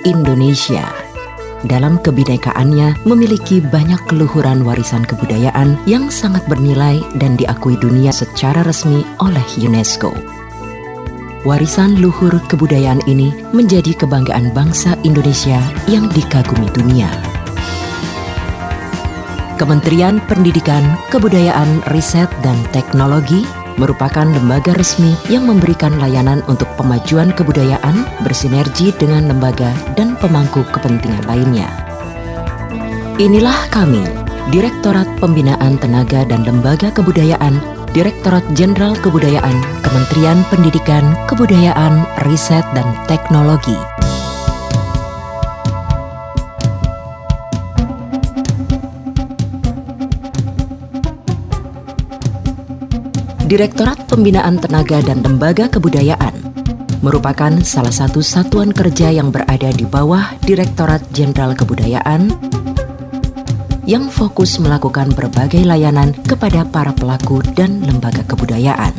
Indonesia. Dalam kebinekaannya memiliki banyak keluhuran warisan kebudayaan yang sangat bernilai dan diakui dunia secara resmi oleh UNESCO. Warisan luhur kebudayaan ini menjadi kebanggaan bangsa Indonesia yang dikagumi dunia. Kementerian Pendidikan, Kebudayaan, Riset, dan Teknologi merupakan lembaga resmi yang memberikan layanan untuk pemajuan kebudayaan bersinergi dengan lembaga dan pemangku kepentingan lainnya. Inilah kami, Direktorat Pembinaan Tenaga dan Lembaga Kebudayaan, Direktorat Jenderal Kebudayaan, Kementerian Pendidikan, Kebudayaan, Riset, dan Teknologi. Direktorat Pembinaan Tenaga dan Lembaga Kebudayaan merupakan salah satu satuan kerja yang berada di bawah Direktorat Jenderal Kebudayaan yang fokus melakukan berbagai layanan kepada para pelaku dan lembaga kebudayaan.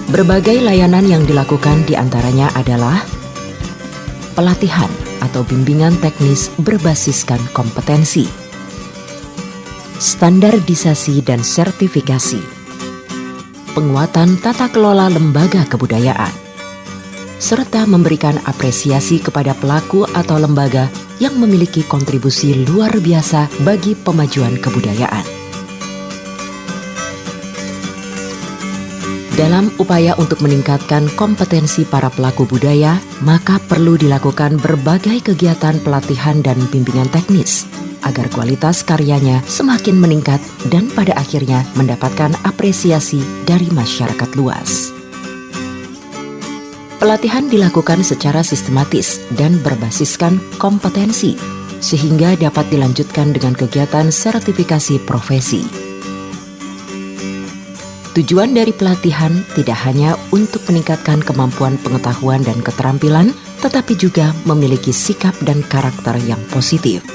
Berbagai layanan yang dilakukan diantaranya adalah pelatihan atau bimbingan teknis berbasiskan kompetensi, standarisasi dan sertifikasi, penguatan tata kelola lembaga kebudayaan, serta memberikan apresiasi kepada pelaku atau lembaga yang memiliki kontribusi luar biasa bagi pemajuan kebudayaan. Dalam upaya untuk meningkatkan kompetensi para pelaku budaya, maka perlu dilakukan berbagai kegiatan pelatihan dan bimbingan teknis agar kualitas karyanya semakin meningkat dan pada akhirnya mendapatkan apresiasi dari masyarakat luas. Pelatihan dilakukan secara sistematis dan berbasiskan kompetensi, sehingga dapat dilanjutkan dengan kegiatan sertifikasi profesi. Tujuan dari pelatihan tidak hanya untuk meningkatkan kemampuan pengetahuan dan keterampilan, tetapi juga memiliki sikap dan karakter yang positif.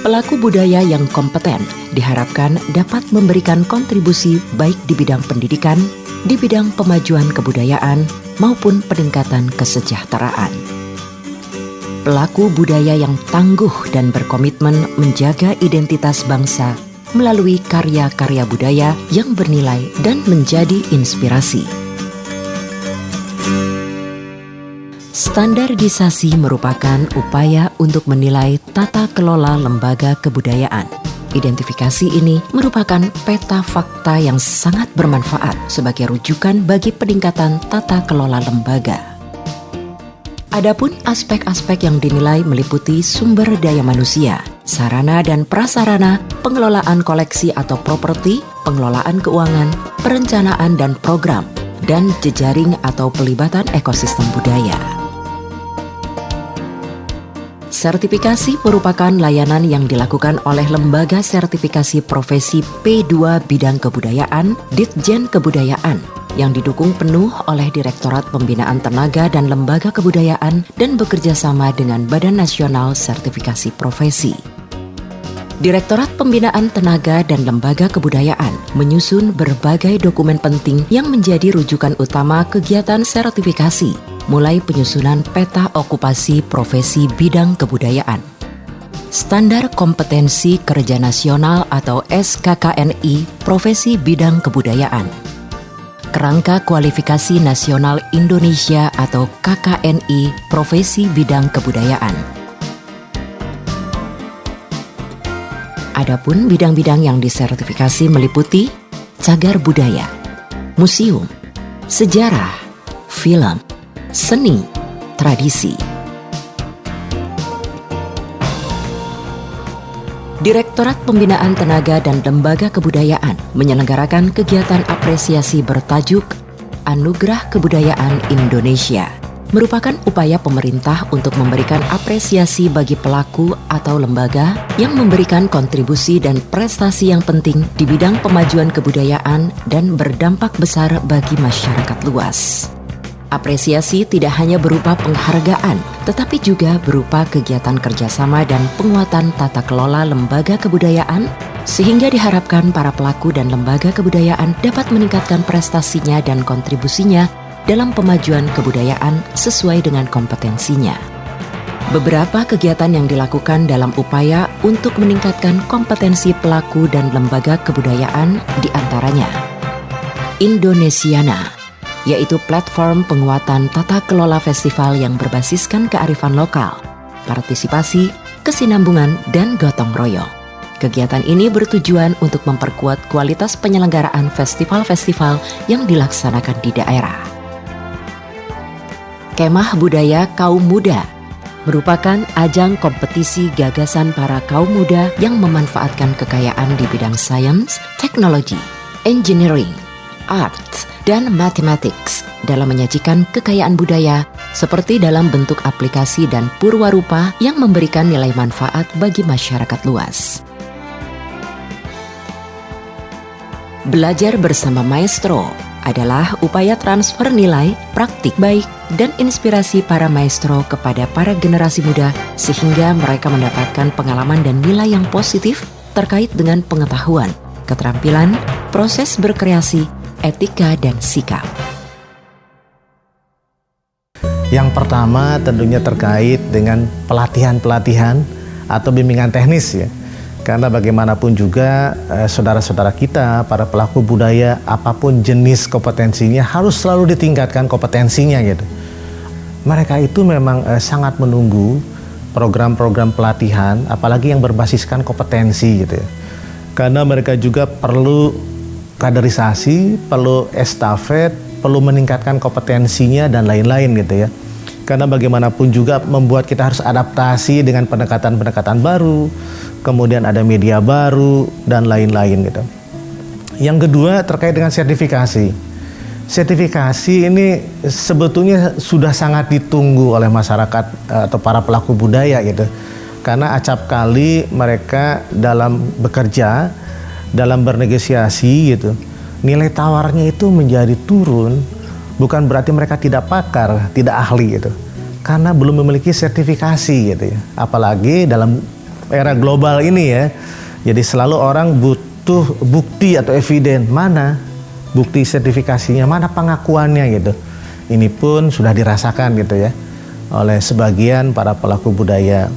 Pelaku budaya yang kompeten diharapkan dapat memberikan kontribusi baik di bidang pendidikan, di bidang pemajuan kebudayaan, maupun peningkatan kesejahteraan. Pelaku budaya yang tangguh dan berkomitmen menjaga identitas bangsa melalui karya-karya budaya yang bernilai dan menjadi inspirasi. Standarisasi merupakan upaya untuk menilai tata kelola lembaga kebudayaan. Identifikasi ini merupakan peta fakta yang sangat bermanfaat sebagai rujukan bagi peningkatan tata kelola lembaga. Adapun aspek-aspek yang dinilai meliputi sumber daya manusia, sarana dan prasarana, pengelolaan koleksi atau properti, pengelolaan keuangan, perencanaan dan program, dan jejaring atau pelibatan ekosistem budaya. Sertifikasi merupakan layanan yang dilakukan oleh Lembaga Sertifikasi Profesi P2 Bidang Kebudayaan, Ditjen Kebudayaan, yang didukung penuh oleh Direktorat Pembinaan Tenaga dan Lembaga Kebudayaan dan bekerja sama dengan Badan Nasional Sertifikasi Profesi. Direktorat Pembinaan Tenaga dan Lembaga Kebudayaan menyusun berbagai dokumen penting yang menjadi rujukan utama kegiatan sertifikasi, mulai penyusunan peta okupasi profesi bidang kebudayaan, Standar Kompetensi Kerja Nasional atau SKKNI Profesi Bidang Kebudayaan, Kerangka Kualifikasi Nasional Indonesia atau KKNI Profesi Bidang Kebudayaan. Adapun bidang-bidang yang disertifikasi meliputi cagar budaya, museum, sejarah, film, seni, tradisi. Direktorat Pembinaan Tenaga dan Lembaga Kebudayaan menyelenggarakan kegiatan apresiasi bertajuk Anugerah Kebudayaan Indonesia. Merupakan upaya pemerintah untuk memberikan apresiasi bagi pelaku atau lembaga yang memberikan kontribusi dan prestasi yang penting di bidang pemajuan kebudayaan dan berdampak besar bagi masyarakat luas. Apresiasi tidak hanya berupa penghargaan, tetapi juga berupa kegiatan kerjasama dan penguatan tata kelola lembaga kebudayaan sehingga diharapkan para pelaku dan lembaga kebudayaan dapat meningkatkan prestasinya dan kontribusinya dalam pemajuan kebudayaan sesuai dengan kompetensinya. Beberapa kegiatan yang dilakukan dalam upaya untuk meningkatkan kompetensi pelaku dan lembaga kebudayaan diantaranya Indonesiana, yaitu platform penguatan tata kelola festival yang berbasiskan kearifan lokal, partisipasi, kesinambungan, dan gotong royong. Kegiatan ini bertujuan untuk memperkuat kualitas penyelenggaraan festival-festival yang dilaksanakan di daerah. Kemah Budaya Kaum Muda merupakan ajang kompetisi gagasan para kaum muda yang memanfaatkan kekayaan di bidang sains, teknologi, engineering, arts, dan mathematics dalam menyajikan kekayaan budaya seperti dalam bentuk aplikasi dan purwarupa yang memberikan nilai manfaat bagi masyarakat luas. Belajar bersama maestro adalah upaya transfer nilai, praktik baik, dan inspirasi para maestro kepada para generasi muda sehingga mereka mendapatkan pengalaman dan nilai yang positif terkait dengan pengetahuan, keterampilan, proses berkreasi, etika, dan sikap. Yang pertama tentunya terkait dengan pelatihan-pelatihan atau bimbingan teknis ya. Karena bagaimanapun juga saudara-saudara kita, para pelaku budaya, apapun jenis kompetensinya harus selalu ditingkatkan kompetensinya gitu. Mereka itu memang sangat menunggu program-program pelatihan, apalagi yang berbasiskan kompetensi gitu ya. Karena mereka juga perlu kaderisasi, perlu estafet, perlu meningkatkan kompetensinya dan lain-lain gitu ya. Karena bagaimanapun juga membuat kita harus adaptasi dengan pendekatan-pendekatan baru, kemudian ada media baru dan lain-lain gitu. Yang kedua terkait dengan sertifikasi. Sertifikasi ini sebetulnya sudah sangat ditunggu oleh masyarakat atau para pelaku budaya gitu. Karena acap kali mereka dalam bekerja, dalam bernegosiasi gitu, nilai tawarnya itu menjadi turun. Bukan berarti mereka tidak pakar, tidak ahli gitu. Karena belum memiliki sertifikasi gitu ya. Apalagi dalam era global ini ya. Jadi selalu orang butuh bukti atau eviden. Mana bukti sertifikasinya, mana pengakuannya gitu. Ini pun sudah dirasakan gitu ya oleh sebagian para pelaku budaya.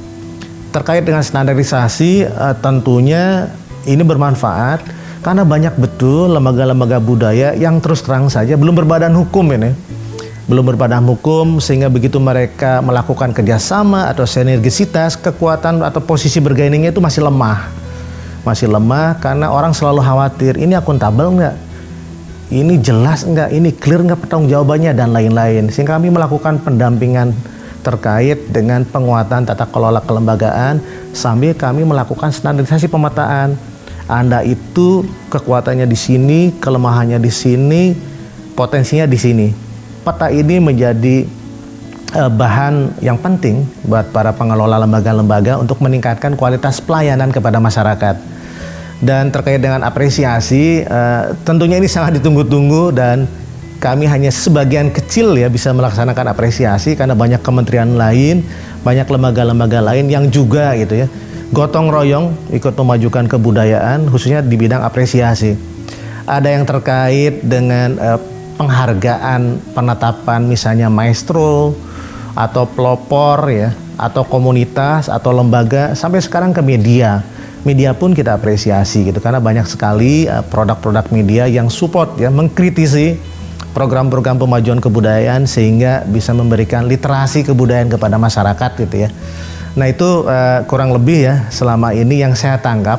Terkait dengan standarisasi tentunya ini bermanfaat. Karena banyak betul lembaga-lembaga budaya yang terus terang saja belum berbadan hukum ini. Belum berbadan hukum sehingga begitu mereka melakukan kerjasama atau sinergisitas, kekuatan atau posisi bergainingnya itu masih lemah. Masih lemah karena orang selalu khawatir, ini akuntabel nggak? Ini jelas nggak? Ini clear nggak pertanggungjawabannya dan lain-lain. Sehingga kami melakukan pendampingan terkait dengan penguatan tata kelola kelembagaan sambil kami melakukan standarisasi pemetaan. Anda itu kekuatannya di sini, kelemahannya di sini, potensinya di sini. Peta ini menjadi bahan yang penting buat para pengelola lembaga-lembaga untuk meningkatkan kualitas pelayanan kepada masyarakat. Dan terkait dengan apresiasi, tentunya ini sangat ditunggu-tunggu dan kami hanya sebagian kecil ya bisa melaksanakan apresiasi karena banyak kementerian lain, banyak lembaga-lembaga lain yang juga gitu ya gotong royong ikut memajukan kebudayaan khususnya di bidang apresiasi. Ada yang terkait dengan penghargaan penetapan misalnya maestro atau pelopor ya atau komunitas atau lembaga sampai sekarang ke media. Media pun kita apresiasi gitu karena banyak sekali produk-produk media yang support ya mengkritisi program-program pemajuan kebudayaan sehingga bisa memberikan literasi kebudayaan kepada masyarakat gitu ya. Nah itu kurang lebih ya selama ini yang saya tangkap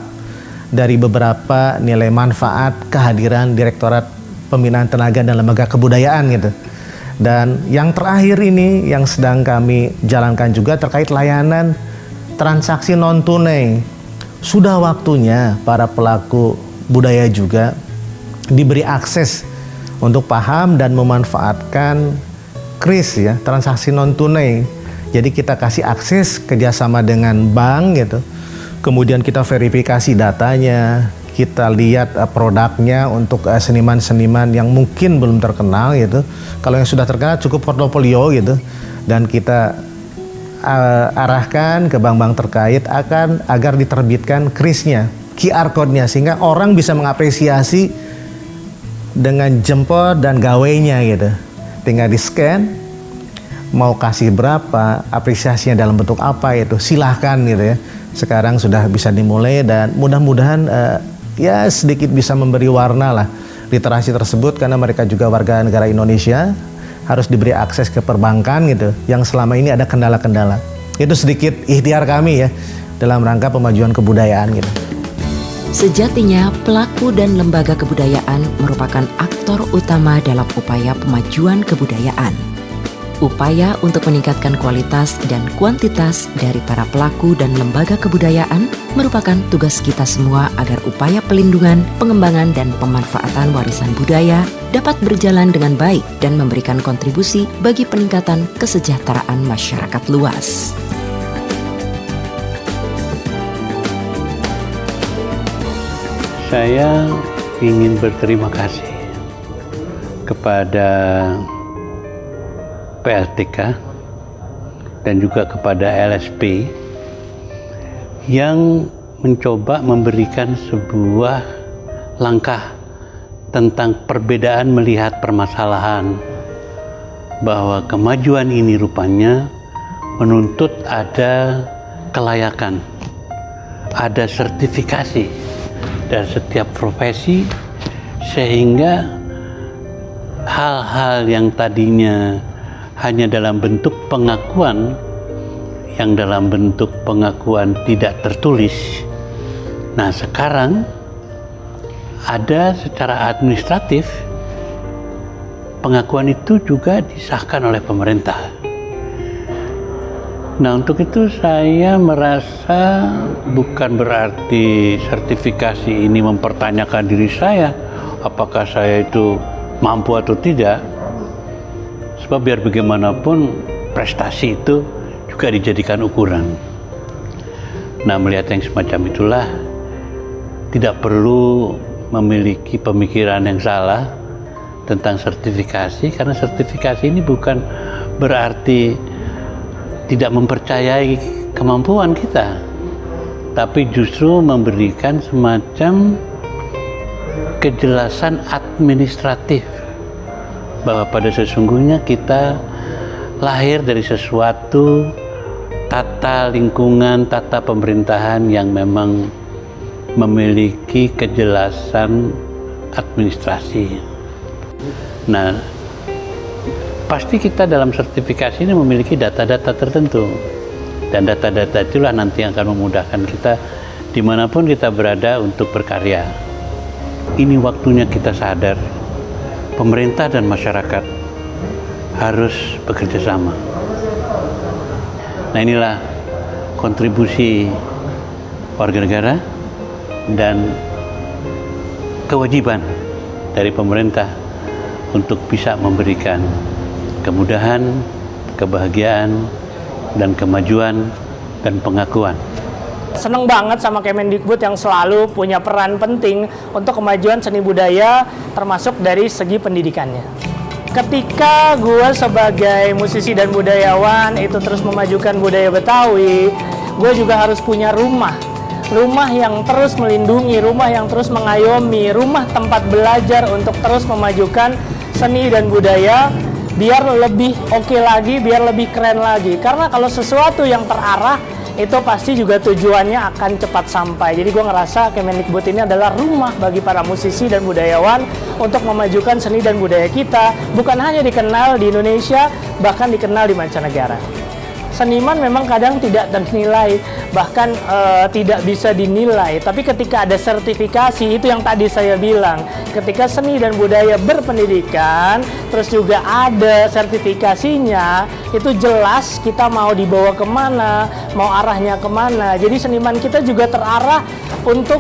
dari beberapa nilai manfaat kehadiran Direktorat Pembinaan Tenaga dan Lembaga Kebudayaan gitu. Dan yang terakhir ini yang sedang kami jalankan juga terkait layanan transaksi non tunai. Sudah waktunya para pelaku budaya juga diberi akses untuk paham dan memanfaatkan KRIS ya, transaksi non tunai. Jadi kita kasih akses kerjasama dengan bank gitu, kemudian kita verifikasi datanya, kita lihat produknya untuk seniman-seniman yang mungkin belum terkenal gitu. Kalau yang sudah terkenal cukup portofolio gitu, dan kita arahkan ke bank-bank terkait agar diterbitkan KRIS-nya, QR code-nya sehingga orang bisa mengapresiasi dengan jempol dan gawainya gitu. Tinggal di-scan, mau kasih berapa, apresiasinya dalam bentuk apa itu silahkan gitu ya. Sekarang sudah bisa dimulai dan mudah-mudahan ya sedikit bisa memberi warna lah literasi tersebut, karena mereka juga warga negara Indonesia, harus diberi akses ke perbankan gitu yang selama ini ada kendala-kendala. Itu sedikit ikhtiar kami ya dalam rangka pemajuan kebudayaan gitu. Sejatinya, pelaku dan lembaga kebudayaan merupakan aktor utama dalam upaya pemajuan kebudayaan. Upaya untuk meningkatkan kualitas dan kuantitas dari para pelaku dan lembaga kebudayaan merupakan tugas kita semua agar upaya pelindungan, pengembangan, dan pemanfaatan warisan budaya dapat berjalan dengan baik dan memberikan kontribusi bagi peningkatan kesejahteraan masyarakat luas. Saya ingin berterima kasih kepada PLTK dan juga kepada LSP yang mencoba memberikan sebuah langkah tentang perbedaan melihat permasalahan, bahwa kemajuan ini rupanya menuntut ada kelayakan, ada sertifikasi dan setiap profesi, sehingga hal-hal yang tadinya hanya dalam bentuk pengakuan, yang dalam bentuk pengakuan tidak tertulis, nah sekarang ada secara administratif, pengakuan itu juga disahkan oleh pemerintah. Nah, untuk itu saya merasa bukan berarti sertifikasi ini mempertanyakan diri saya, apakah saya itu mampu atau tidak. Sebab biar bagaimanapun prestasi itu juga dijadikan ukuran. Nah, melihat yang semacam itulah tidak perlu memiliki pemikiran yang salah tentang sertifikasi, karena sertifikasi ini bukan berarti tidak mempercayai kemampuan kita, tapi justru memberikan semacam kejelasan administratif bahwa pada sesungguhnya kita lahir dari sesuatu tata lingkungan, tata pemerintahan yang memang memiliki kejelasan administrasi. Nah, pasti kita dalam sertifikasi ini memiliki data-data tertentu, dan data-data itulah nanti yang akan memudahkan kita dimanapun kita berada untuk berkarya. Ini waktunya kita sadar, pemerintah dan masyarakat harus bekerja sama. Nah, inilah kontribusi warga negara dan kewajiban dari pemerintah untuk bisa memberikan kemudahan, kebahagiaan, dan kemajuan dan pengakuan. Seneng banget sama Kemendikbud yang selalu punya peran penting untuk kemajuan seni budaya, termasuk dari segi pendidikannya. Ketika gue sebagai musisi dan budayawan itu terus memajukan budaya Betawi, gue juga harus punya rumah yang terus melindungi, rumah yang terus mengayomi, rumah tempat belajar untuk terus memajukan seni dan budaya, biar lebih oke lagi, biar lebih keren lagi. Karena kalau sesuatu yang terarah, itu pasti juga tujuannya akan cepat sampai. Jadi gue ngerasa Kemendikbud ini adalah rumah bagi para musisi dan budayawan untuk memajukan seni dan budaya kita, bukan hanya dikenal di Indonesia, bahkan dikenal di mancanegara. Seniman memang kadang tidak ternilai, bahkan tidak bisa dinilai. Tapi ketika ada sertifikasi, itu yang tadi saya bilang, ketika seni dan budaya berpendidikan, terus juga ada sertifikasinya, itu jelas kita mau dibawa kemana, mau arahnya kemana. Jadi seniman kita juga terarah untuk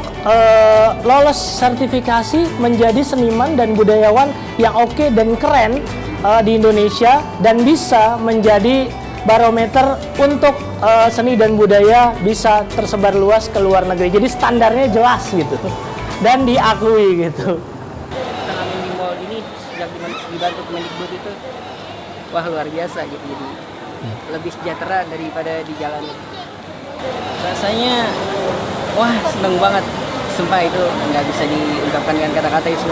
lolos sertifikasi menjadi seniman dan budayawan yang oke dan keren di Indonesia, dan bisa menjadi barometer untuk seni dan budaya bisa tersebar luas ke luar negeri. Jadi standarnya jelas gitu dan diakui gitu. Dengan minimal ini sejak dibantu Kemendikbud itu wah luar biasa gitu, jadi lebih sejahtera daripada di jalan. Rasanya wah seneng banget sumpah itu nggak bisa diungkapkan dengan kata-kata itu.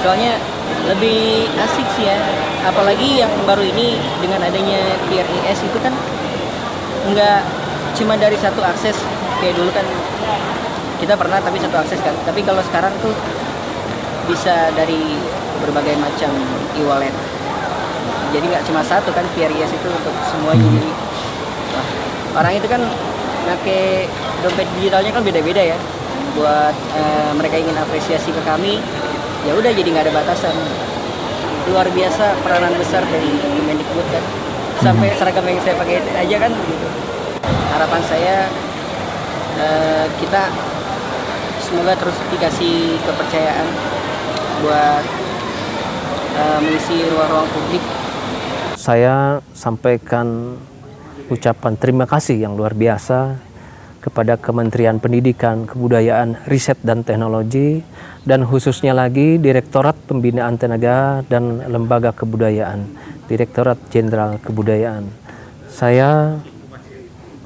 Soalnya lebih asik sih ya, apalagi yang baru ini dengan adanya PRIS itu kan nggak cuma dari satu akses kayak dulu kan kita pernah tapi satu akses kan, tapi kalau sekarang tuh bisa dari berbagai macam e-wallet, jadi nggak cuma satu kan PRIS itu untuk semuanya. Jadi wah, orang itu kan pakai dompet digitalnya kan beda-beda ya, buat mereka ingin apresiasi ke kami, ya udah jadi nggak ada batasan. Luar biasa peranan besar dari Kemendikbud kan, sampai seragam yang saya pakai aja kan gitu. Harapan saya kita semoga terus dikasih kepercayaan buat mengisi ruang-ruang publik. Saya sampaikan ucapan terima kasih yang luar biasa kepada Kementerian Pendidikan, Kebudayaan, Riset dan Teknologi, dan khususnya lagi Direktorat Pembinaan Tenaga dan Lembaga Kebudayaan, Direktorat Jenderal Kebudayaan. Saya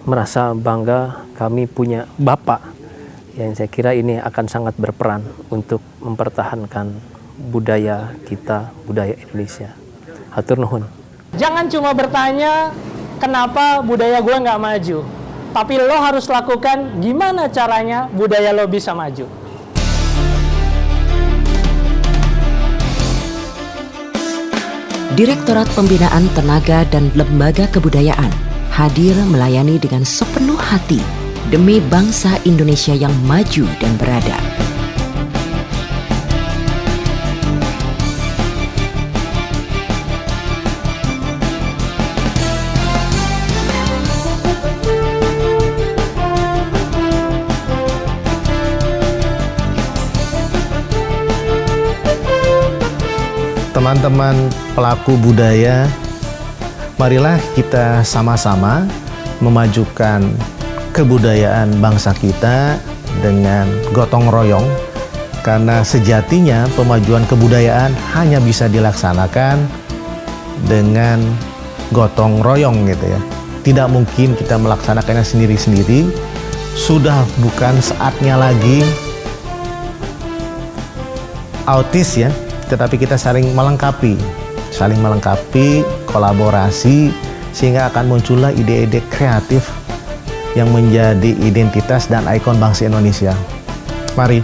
merasa bangga kami punya Bapak yang saya kira ini akan sangat berperan untuk mempertahankan budaya kita, budaya Indonesia. Hatur nuhun. Jangan cuma bertanya kenapa budaya gue nggak maju, tapi lo harus lakukan gimana caranya budaya lo bisa maju. Direktorat Pembinaan Tenaga dan Lembaga Kebudayaan hadir melayani dengan sepenuh hati demi bangsa Indonesia yang maju dan beradab. Teman-teman pelaku budaya, marilah kita sama-sama memajukan kebudayaan bangsa kita dengan gotong royong, karena sejatinya pemajuan kebudayaan hanya bisa dilaksanakan dengan gotong royong gitu ya. Tidak mungkin kita melaksanakannya sendiri-sendiri. Sudah bukan saatnya lagi autis ya, tetapi kita saling melengkapi, kolaborasi, sehingga akan muncullah ide-ide kreatif yang menjadi identitas dan ikon bangsa Indonesia. Mari.